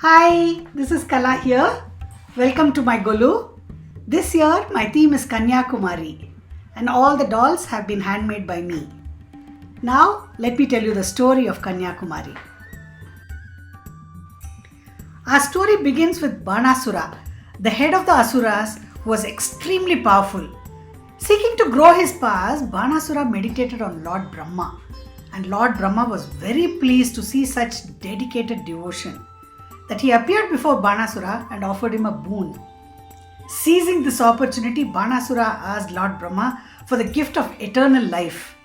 Hi, this is Kala here. Welcome to my Golu. This year my theme is Kanyakumari and all the dolls have been handmade by me. Now let me tell you the story of Kanyakumari. Our story begins with Banasura, the head of the Asuras who was extremely powerful. Seeking to grow his powers, Banasura meditated on Lord Brahma, and Lord Brahma was very pleased to see such dedicated devotion that he appeared before Banasura and offered him a boon. Seizing this opportunity, Banasura asked Lord Brahma for the gift of eternal life.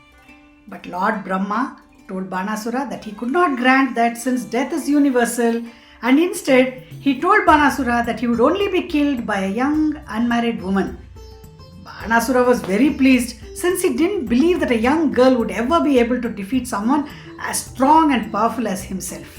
But Lord Brahma told Banasura that he could not grant that since death is universal, and instead he told Banasura that he would only be killed by a young unmarried woman. Banasura was very pleased since he didn't believe that a young girl would ever be able to defeat someone as strong and powerful as himself.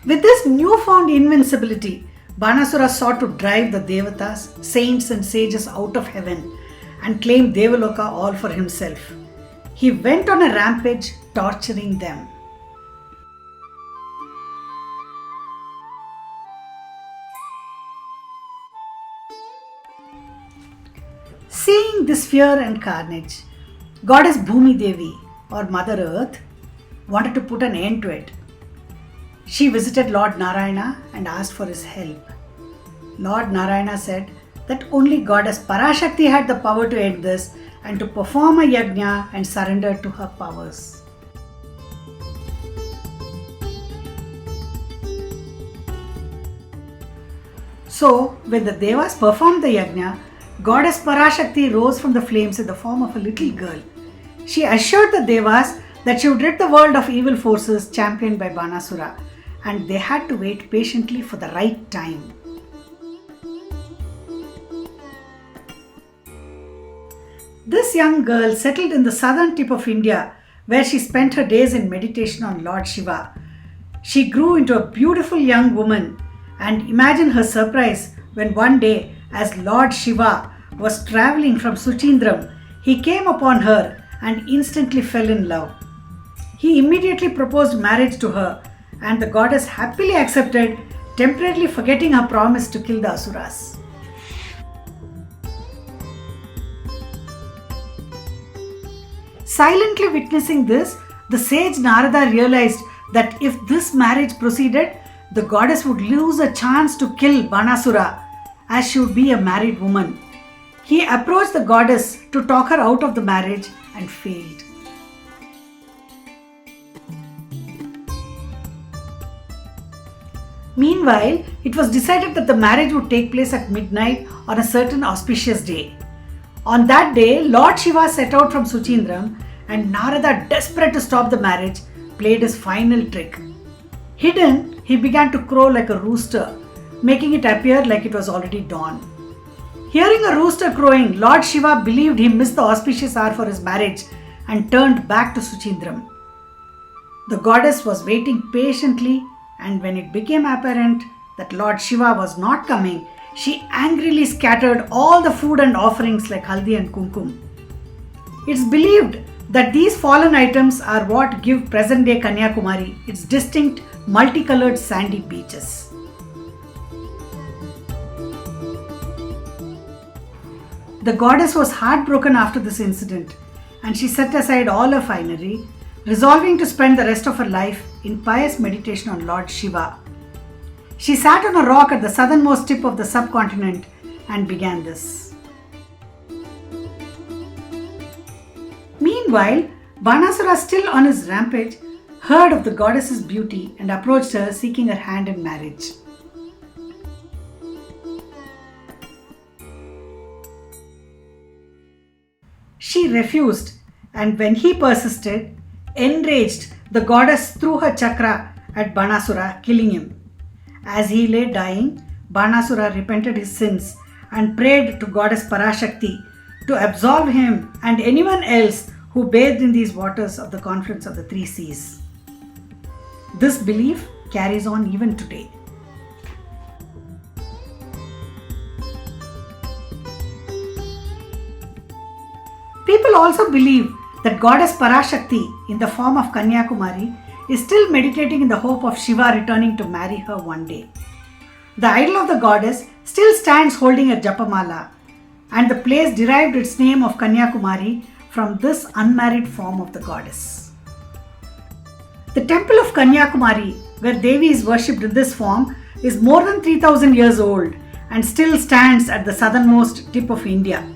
With this newfound invincibility, Banasura sought to drive the Devatas, saints and sages out of heaven and claim Devaloka all for himself. He went on a rampage, torturing them. Seeing this fear and carnage, Goddess Bhumi Devi, or Mother Earth, wanted to put an end to it. She visited Lord Narayana and asked for his help. Lord Narayana said that only Goddess Parashakti had the power to end this and to perform a yajna and surrender to her powers. So, when the Devas performed the yajna, Goddess Parashakti rose from the flames in the form of a little girl. She assured the Devas that she would rid the world of evil forces championed by Banasura, and they had to wait patiently for the right time. This young girl settled in the southern tip of India, where she spent her days in meditation on Lord Shiva. She grew into a beautiful young woman, and imagine her surprise when one day, as Lord Shiva was travelling from Suchindram, he came upon her and instantly fell in love. He immediately proposed marriage to her, and the goddess happily accepted, temporarily forgetting her promise to kill the Asuras. Silently witnessing this, the sage Narada realized that if this marriage proceeded, the goddess would lose a chance to kill Banasura, as she would be a married woman. He approached the goddess to talk her out of the marriage and failed. Meanwhile, it was decided that the marriage would take place at midnight on a certain auspicious day. On that day, Lord Shiva set out from Suchindram, and Narada, desperate to stop the marriage, played his final trick. Hidden, he began to crow like a rooster, making it appear like it was already dawn. Hearing a rooster crowing, Lord Shiva believed he missed the auspicious hour for his marriage and turned back to Suchindram. The goddess was waiting patiently, and when it became apparent that Lord Shiva was not coming, she angrily scattered all the food and offerings like haldi and kumkum. It's believed that these fallen items are what give present-day Kanyakumari its distinct multicolored sandy beaches. The goddess was heartbroken after this incident, and she set aside all her finery, resolving to spend the rest of her life in pious meditation on Lord Shiva. She sat on a rock at the southernmost tip of the subcontinent and began this. Meanwhile, Banasura, still on his rampage, heard of the goddess's beauty and approached her seeking her hand in marriage. She refused, and when he persisted, enraged, the goddess threw her chakra at Banasura, killing him. As he lay dying, Banasura repented his sins and prayed to Goddess Parashakti to absolve him and anyone else who bathed in these waters of the confluence of the three seas. This belief carries on even today. People also believe that Goddess Parashakti, in the form of Kanyakumari, is still meditating in the hope of Shiva returning to marry her one day. The idol of the goddess still stands holding a Japamala, and the place derived its name of Kanyakumari from this unmarried form of the goddess. The temple of Kanyakumari, where Devi is worshipped in this form, is more than 3000 years old and still stands at the southernmost tip of India.